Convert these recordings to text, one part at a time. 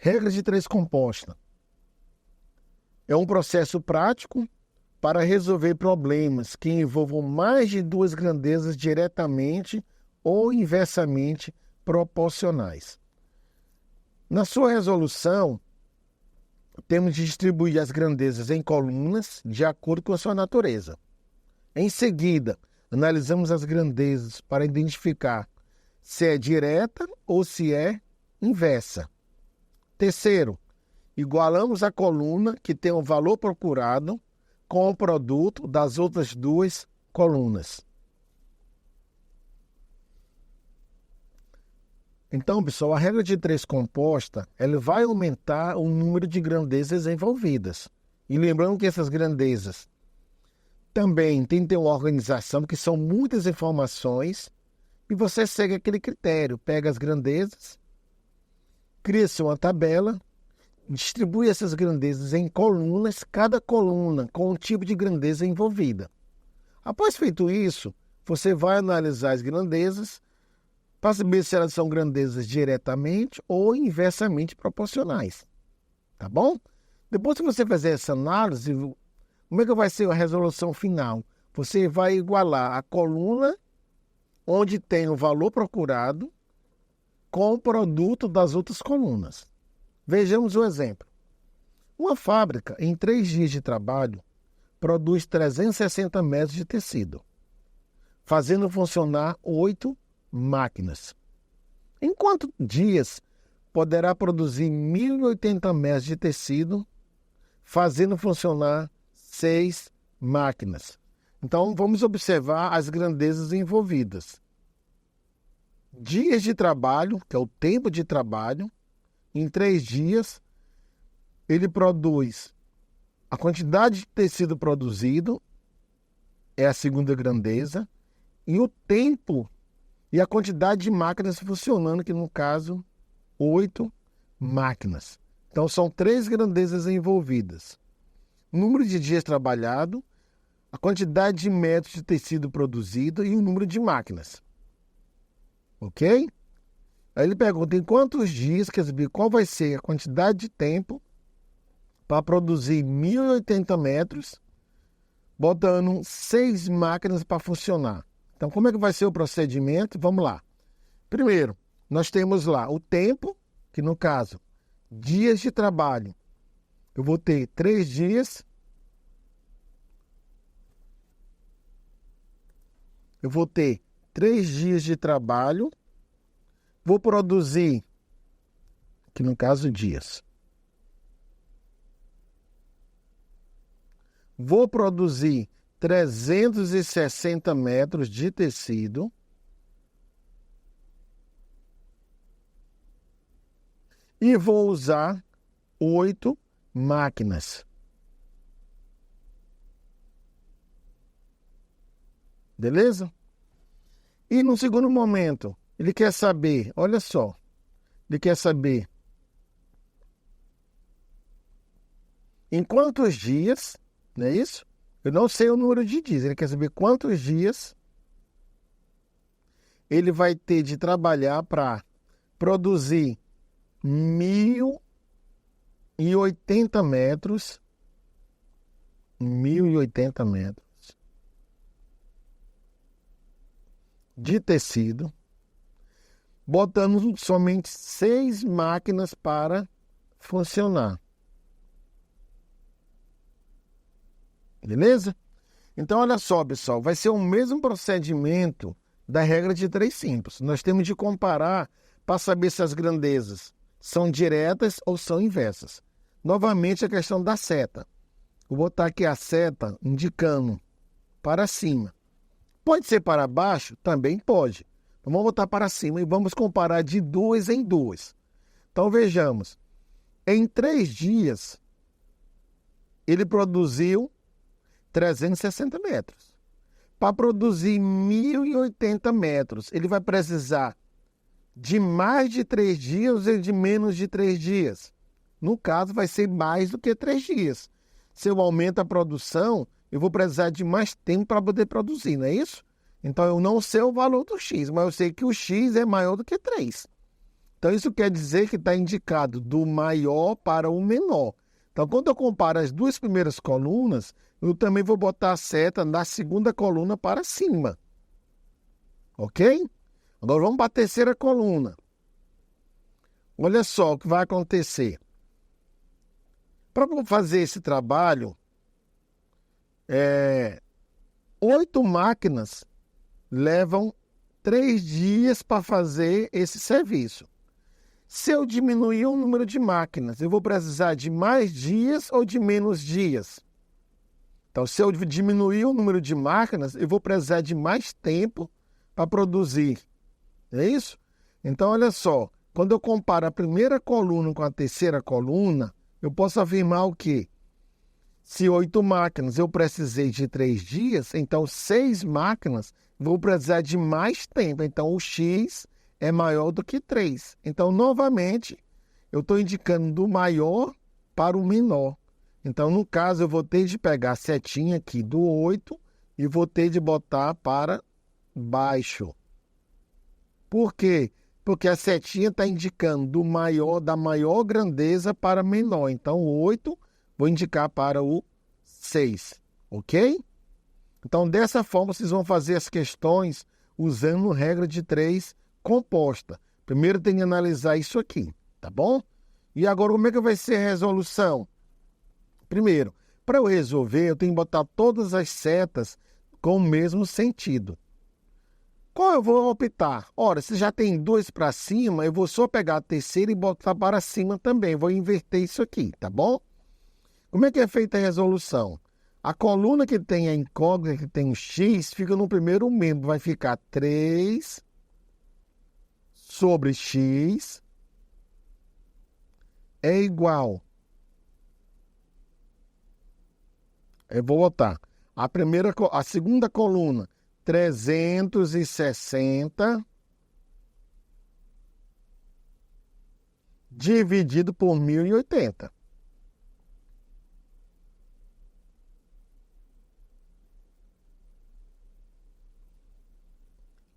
Regra de três composta. É um processo prático para resolver problemas que envolvam mais de duas grandezas diretamente ou inversamente proporcionais. Na sua resolução, temos de distribuir as grandezas em colunas de acordo com a sua natureza. Em seguida, analisamos as grandezas para identificar se é direta ou se é inversa. Terceiro, igualamos a coluna que tem o valor procurado com o produto das outras duas colunas. Então, pessoal, a regra de três composta, ela vai aumentar o número de grandezas envolvidas. E lembrando que essas grandezas também tem que ter uma organização, porque são muitas informações, e você segue aquele critério, pega as grandezas, cria-se uma tabela, distribui essas grandezas em colunas, cada coluna com um tipo de grandeza envolvida. Após feito isso, você vai analisar as grandezas para saber se elas são grandezas diretamente ou inversamente proporcionais. Tá bom? Depois que você fizer essa análise, como é que vai ser a resolução final? Você vai igualar a coluna onde tem o valor procurado com o produto das outras colunas. Vejamos o exemplo. Uma fábrica, em 3 dias de trabalho, produz 360 metros de tecido, fazendo funcionar 8 máquinas. Em quantos dias poderá produzir 1.080 metros de tecido, fazendo funcionar 6 máquinas? Então, vamos observar as grandezas envolvidas. Dias de trabalho, que é o tempo de trabalho, em 3 dias, ele produz a quantidade de tecido produzido, é a segunda grandeza, e o tempo e a quantidade de máquinas funcionando, que no caso, 8 máquinas. Então, são 3 grandezas envolvidas. O número de dias trabalhado, a quantidade de metros de tecido produzido e o número de máquinas. Ok? Aí ele pergunta em quantos dias, quer saber qual vai ser a quantidade de tempo para produzir 1.080 metros, botando 6 máquinas para funcionar. Então, como é que vai ser o procedimento? Vamos lá. Primeiro, nós temos lá o tempo, que no caso, dias de trabalho. Eu vou ter 3 dias. Eu vou ter 3 dias de trabalho. Vou produzir, que no caso, dias. Vou produzir 360 metros de tecido. E vou usar 8 máquinas. Beleza? E no segundo momento, ele quer saber, olha só, ele quer saber em quantos dias, não é isso? Eu não sei o número de dias, ele quer saber quantos dias ele vai ter de trabalhar para produzir 1.080 metros, 1.080 metros de tecido, botando somente 6 máquinas para funcionar. Beleza? Então, olha só, pessoal, vai ser o mesmo procedimento da regra de 3 simples. Nós temos de comparar para saber se as grandezas são diretas ou são inversas. Novamente, a questão da seta. Vou botar aqui a seta indicando para cima. Pode ser para baixo? Também pode. Então, vamos botar para cima e vamos comparar de 2 em 2. Então, vejamos. Em 3 dias, ele produziu 360 metros. Para produzir 1.080 metros, ele vai precisar de mais de 3 dias ou de menos de 3 dias? No caso, vai ser mais do que 3 dias. Se eu aumento a produção, eu vou precisar de mais tempo para poder produzir, não é isso? Então, eu não sei o valor do X, mas eu sei que o X é maior do que 3. Então, isso quer dizer que está indicado do maior para o menor. Então, quando eu comparo as duas primeiras colunas, eu também vou botar a seta na segunda coluna para cima. Ok? Agora, vamos para a terceira coluna. Olha só o que vai acontecer. Para fazer esse trabalho, 8 máquinas levam 3 dias para fazer esse serviço. Se eu diminuir o número de máquinas, eu vou precisar de mais dias ou de menos dias? Então, se eu diminuir o número de máquinas, eu vou precisar de mais tempo para produzir. É isso? Então, olha só. Quando eu comparo a primeira coluna com a terceira coluna, eu posso afirmar o quê? Se 8 máquinas eu precisei de 3 dias, então 6 máquinas vou precisar de mais tempo. Então, o X é maior do que 3. Então, novamente, eu estou indicando do maior para o menor. Então, no caso, eu vou ter de pegar a setinha aqui do 8 e vou ter de botar para baixo. Por quê? Porque a setinha está indicando da maior grandeza para menor. Então, o 8 vou indicar para o 6. Ok? Então, dessa forma, vocês vão fazer as questões usando regra de 3 composta. Primeiro tem que analisar isso aqui, tá bom? E agora, como é que vai ser a resolução? Primeiro, para eu resolver, eu tenho que botar todas as setas com o mesmo sentido. Qual eu vou optar? Ora, se já tem 2 para cima, eu vou só pegar a terceira e botar para cima também. Vou inverter isso aqui, tá bom? Como é que é feita a resolução? A coluna que tem a incógnita, que tem o X, fica no primeiro membro. Vai ficar 3 sobre X é igual. Eu vou botar a segunda coluna, 360 dividido por 1080.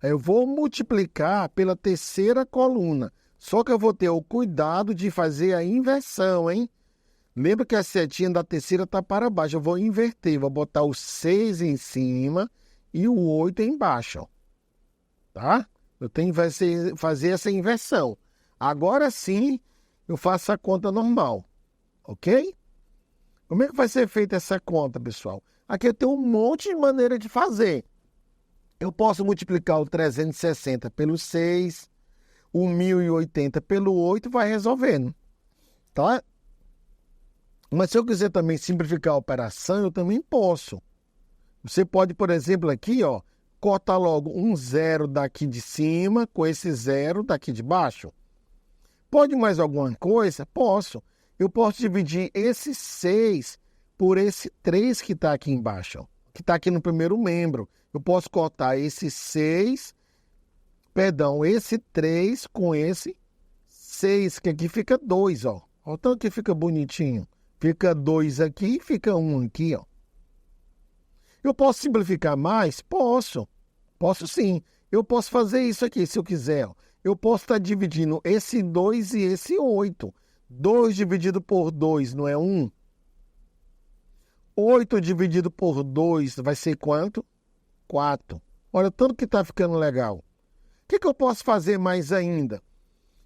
Eu vou multiplicar pela terceira coluna. Só que eu vou ter o cuidado de fazer a inversão, hein? Lembra que a setinha da terceira está para baixo. Eu vou inverter, vou botar o 6 em cima e o 8 embaixo. Tá? Eu tenho que fazer essa inversão. Agora sim, eu faço a conta normal. Ok? Como é que vai ser feita essa conta, pessoal? Aqui eu tenho um monte de maneira de fazer. Eu posso multiplicar o 360 pelo 6, o 1080 pelo 8, vai resolvendo. Tá? Mas se eu quiser também simplificar a operação, eu também posso. Você pode, por exemplo, aqui, ó, cortar logo um 0 daqui de cima com esse 0 daqui de baixo. Pode mais alguma coisa? Posso. Eu posso dividir esse 6 por esse 3 que está aqui embaixo, ó, que está aqui no primeiro membro. Eu posso cortar esse 3 com esse 6, que aqui fica 2, ó. Olha o tanto que fica bonitinho. Fica 2 aqui e fica 1 aqui, ó. Eu posso simplificar mais? Posso. Posso sim. Eu posso fazer isso aqui, se eu quiser, ó. Eu posso estar dividindo esse 2 e esse 8. 2 dividido por 2 não é 1? 8 dividido por 2 vai ser quanto? 4. Olha, tanto que está ficando legal. O que eu posso fazer mais ainda?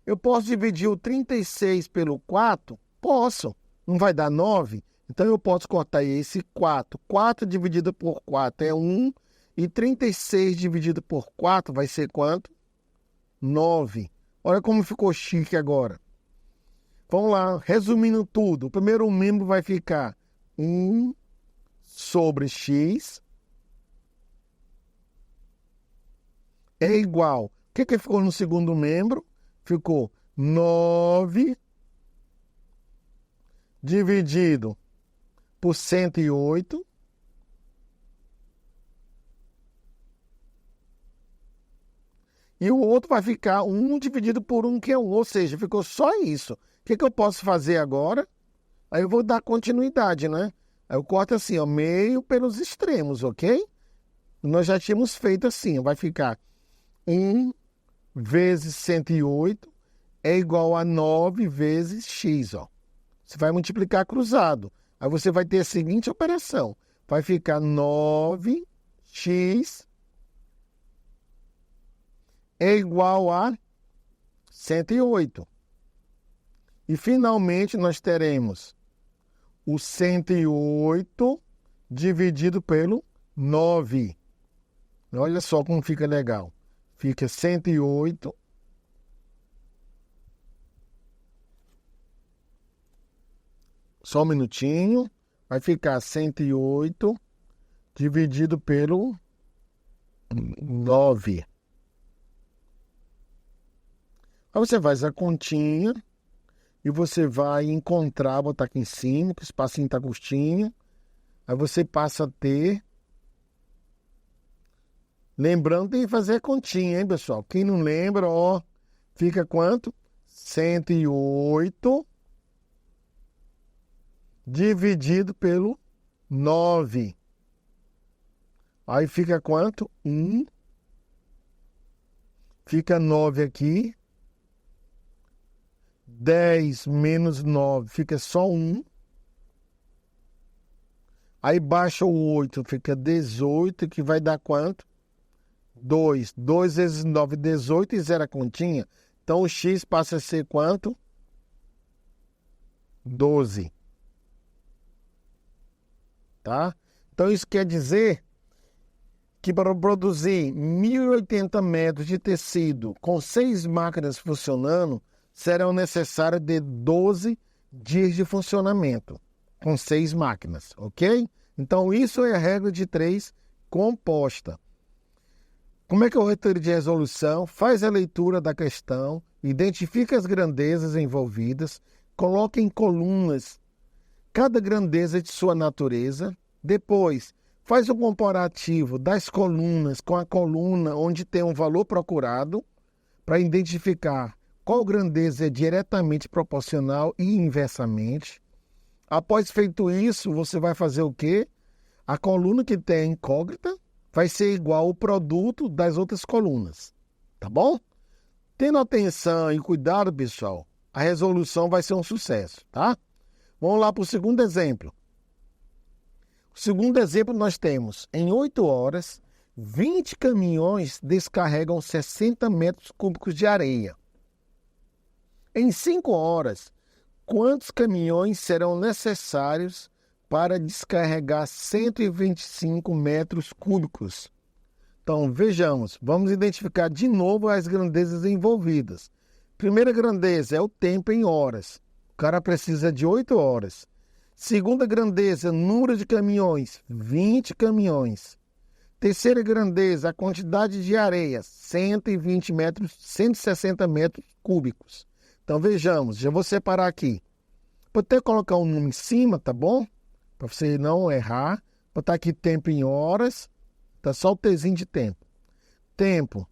Eu posso dividir o 36 pelo 4? Posso. Não vai dar 9? Então, eu posso cortar esse 4. 4 dividido por 4 é 1. E 36 dividido por 4 vai ser quanto? 9. Olha como ficou chique agora. Vamos lá, resumindo tudo. O primeiro membro vai ficar 1 sobre X é igual. O que ficou no segundo membro? Ficou 9 dividido por 108. E o outro vai ficar 1 dividido por 1, que é 1. Ou seja, ficou só isso. O que eu posso fazer agora? Aí eu vou dar continuidade, né? Aí eu corto assim, ó, meio pelos extremos, ok? Nós já tínhamos feito assim, vai ficar 1 vezes 108 é igual a 9 vezes x, ó. Você vai multiplicar cruzado. Aí você vai ter a seguinte operação. Vai ficar 9x é igual a 108. E, finalmente, nós teremos o 108 dividido pelo 9. Olha só como fica legal. Fica 108. Só um minutinho. Vai ficar 108 dividido pelo 9. Aí você faz a continha e você vai encontrar, botar aqui em cima, que o espacinho está curtinho. Aí você passa a ter... Lembrando, tem que fazer a continha, hein, pessoal? Quem não lembra, ó, fica quanto? 108 dividido pelo 9. Aí fica quanto? 1. Fica 9 aqui. 10 menos 9 fica só 1. Aí baixa o 8, fica 18, que vai dar quanto? 2. 2 vezes 9, 18 e 0 a continha. Então o x passa a ser quanto? 12. Tá? Então isso quer dizer que para produzir 1.080 metros de tecido com 6 máquinas funcionando, serão necessários de 12 dias de funcionamento, com 6 máquinas, ok? Então, isso é a regra de 3 composta. Como é que é o roteiro de resolução? Faz a leitura da questão, identifica as grandezas envolvidas, coloca em colunas cada grandeza de sua natureza, depois faz o comparativo das colunas com a coluna onde tem um valor procurado para identificar qual grandeza é diretamente proporcional e inversamente. Após feito isso, você vai fazer o quê? A coluna que tem a incógnita vai ser igual ao produto das outras colunas. Tá bom? Tendo atenção e cuidado, pessoal, a resolução vai ser um sucesso, tá? Vamos lá para o segundo exemplo. O segundo exemplo nós temos, em 8 horas, 20 caminhões descarregam 60 metros cúbicos de areia. Em 5 horas, quantos caminhões serão necessários para descarregar 125 metros cúbicos? Então, vejamos, vamos identificar de novo as grandezas envolvidas. Primeira grandeza é o tempo em horas. O cara precisa de 8 horas. Segunda grandeza, número de caminhões, 20 caminhões. Terceira grandeza, a quantidade de areia, 120 metros, 160 metros cúbicos. Então, vejamos, já vou separar aqui. Vou até colocar um número em cima, tá bom? Para você não errar. Botar aqui tempo em horas. Tá só o Tzinho de tempo. Tempo,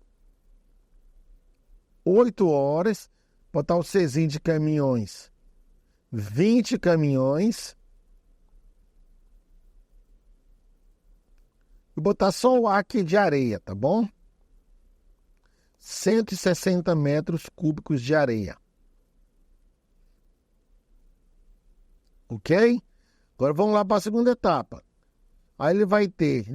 8 horas. Botar o Czinho de caminhões, 20 caminhões. E botar só o A aqui de areia, tá bom? 160 metros cúbicos de areia. Ok? Agora vamos lá para a segunda etapa. Aí ele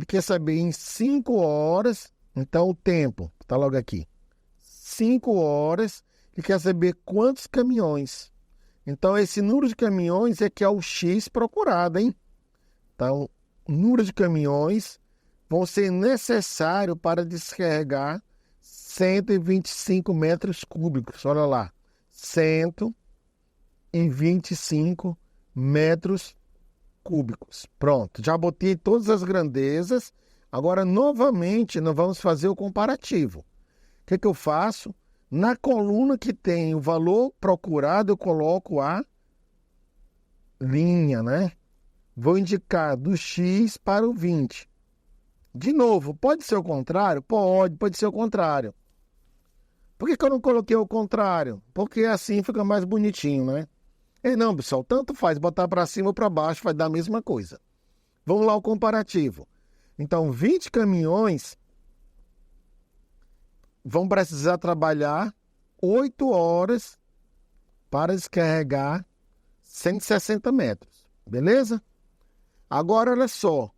quer saber em 5 horas, então o tempo, está logo aqui. 5 horas, ele quer saber quantos caminhões. Então esse número de caminhões é que é o X procurado, hein? Então, o número de caminhões vão ser necessários para descarregar 125 metros cúbicos. Olha lá, 125 metros cúbicos. Pronto, já botei todas as grandezas. Agora, novamente, nós vamos fazer o comparativo. O que eu faço? Na coluna que tem o valor procurado, eu coloco a linha, né? Vou indicar do X para o 20. De novo, pode ser o contrário? Pode ser o contrário. Por que eu não coloquei o contrário? Porque assim fica mais bonitinho, né? E não, pessoal, tanto faz botar para cima ou para baixo, vai dar a mesma coisa. Vamos lá ao comparativo. Então, 20 caminhões vão precisar trabalhar 8 horas para descarregar 160 metros. Beleza? Agora, olha só.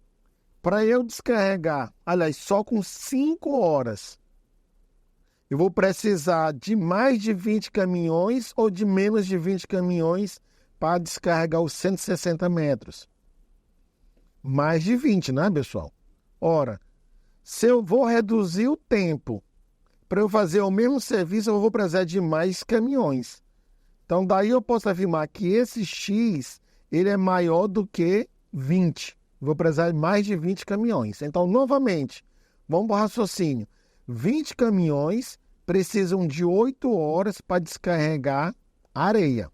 Para eu descarregar, aliás, só com 5 horas, eu vou precisar de mais de 20 caminhões ou de menos de 20 caminhões para descarregar os 160 metros? Mais de 20, né, pessoal? Ora, se eu vou reduzir o tempo para eu fazer o mesmo serviço, eu vou precisar de mais caminhões. Então, daí eu posso afirmar que esse X ele é maior do que 20. Vou precisar de mais de 20 caminhões. Então, novamente, vamos para o raciocínio. 20 caminhões precisam de 8 horas para descarregar areia.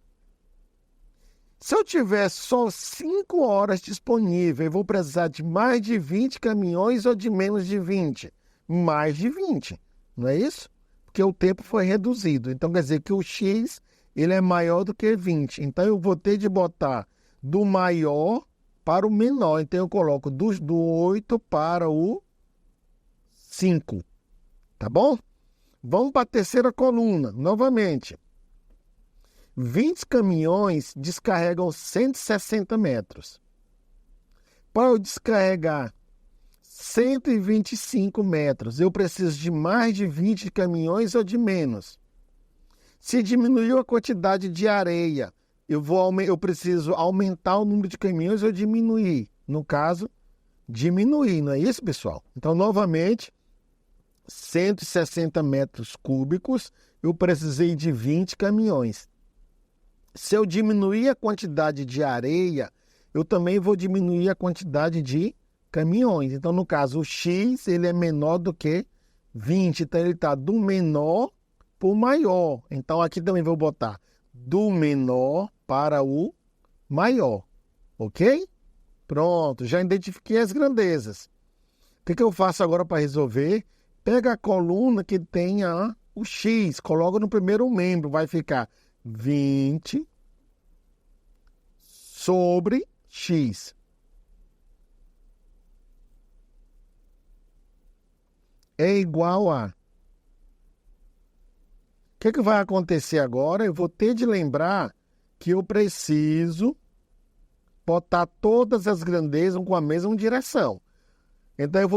Se eu tiver só 5 horas disponíveis, eu vou precisar de mais de 20 caminhões ou de menos de 20? Mais de 20, não é isso? Porque o tempo foi reduzido. Então, quer dizer que o X ele é maior do que 20. Então, eu vou ter de botar do maior para o menor. Então, eu coloco do 8 para o 5. Tá bom? Vamos para a terceira coluna, novamente. 20 caminhões descarregam 160 metros. Para eu descarregar 125 metros, eu preciso de mais de 20 caminhões ou de menos? Se diminuiu a quantidade de areia, eu preciso aumentar o número de caminhões ou diminuir? No caso, diminuir, não é isso, pessoal? Então, novamente, 160 metros cúbicos, eu precisei de 20 caminhões. Se eu diminuir a quantidade de areia, eu também vou diminuir a quantidade de caminhões. Então, no caso, o X ele é menor do que 20. Então, ele está do menor para o maior. Então, aqui também vou botar do menor para o maior. Ok? Pronto, já identifiquei as grandezas. O que eu faço agora para resolver? Pega a coluna que tenha o X, coloca no primeiro membro, vai ficar 20 sobre X. É igual a... O que vai acontecer agora? Eu vou ter de lembrar que eu preciso botar todas as grandezas com a mesma direção. Então, eu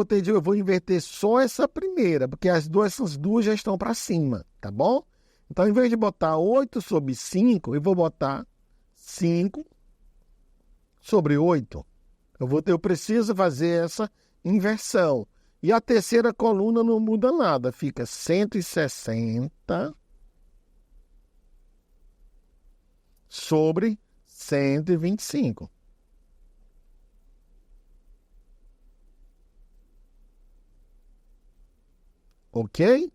vou inverter só essa primeira, porque essas duas já estão para cima, tá bom? Então, em vez de botar 8 sobre 5, eu vou botar 5 sobre 8. Eu preciso fazer essa inversão. E a terceira coluna não muda nada, fica 160 sobre 125. Ok?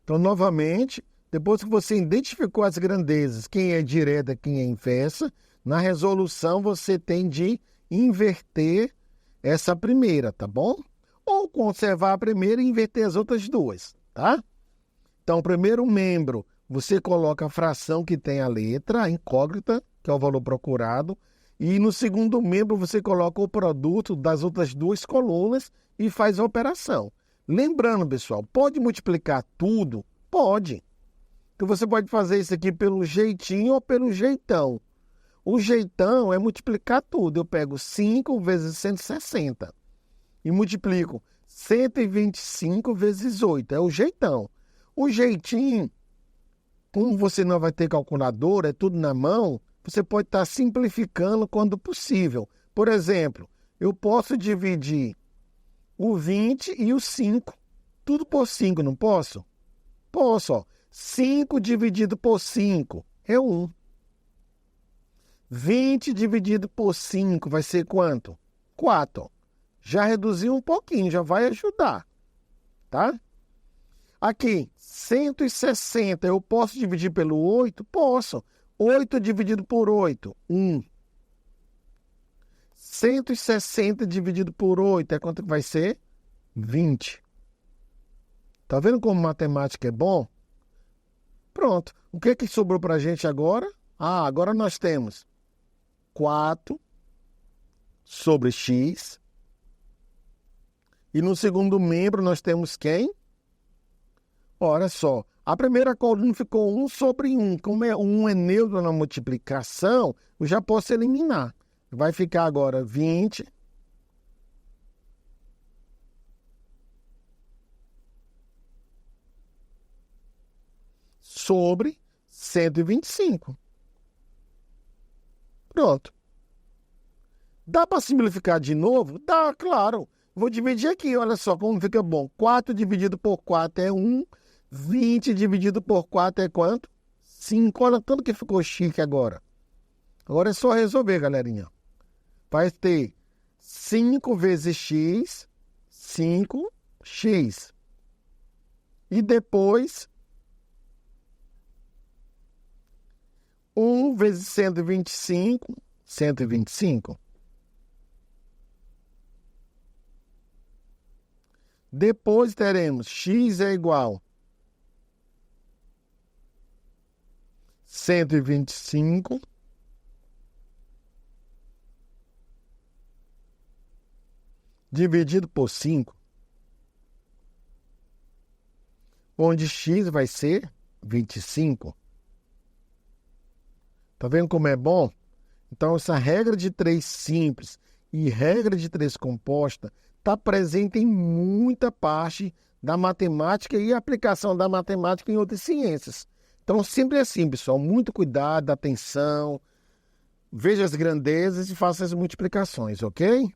Então, novamente, depois que você identificou as grandezas, quem é direta, quem é inversa, na resolução você tem de inverter essa primeira, tá bom? Ou conservar a primeira e inverter as outras duas, tá? Então, o primeiro membro, você coloca a fração que tem a letra, a incógnita, que é o valor procurado, e no segundo membro você coloca o produto das outras duas colunas e faz a operação. Lembrando, pessoal, pode multiplicar tudo? Pode. Então, você pode fazer isso aqui pelo jeitinho ou pelo jeitão. O jeitão é multiplicar tudo. Eu pego 5 vezes 160 e multiplico 125 vezes 8. É o jeitão. O jeitinho, como você não vai ter calculadora, é tudo na mão, você pode estar simplificando quando possível. Por exemplo, eu posso dividir o 20 e o 5. Tudo por 5, não posso? Posso, ó. 5 dividido por 5 é 1. 20 dividido por 5 vai ser quanto? 4. Já reduziu um pouquinho, já vai ajudar, tá? Aqui, 160, eu posso dividir pelo 8? Posso. 8 dividido por 8, 1. 160 dividido por 8 é quanto que vai ser? 20. Tá vendo como matemática é bom? Pronto. O que sobrou para a gente agora? Agora nós temos 4 sobre x. E no segundo membro nós temos quem? Olha só, A primeira coluna ficou 1 sobre 1. Como 1 é neutro na multiplicação, eu já posso eliminar. Vai ficar agora 20 sobre 125. Pronto. Dá para simplificar de novo? Dá, claro. Vou dividir aqui, olha só como fica bom. 4 dividido por 4 é 1. 20 dividido por 4 é quanto? 5. Olha tanto que ficou chique agora. Agora é só resolver, galerinha. Vai ter 5 vezes x, 5x. E depois, 1 vezes 125, 125. Depois teremos x é igual 125 dividido por 5, onde x vai ser 25. Tá vendo como é bom? Então, essa regra de 3 simples e regra de 3 composta está presente em muita parte da matemática e aplicação da matemática em outras ciências. Então, sempre assim, pessoal, muito cuidado, atenção, veja as grandezas e faça as multiplicações, ok?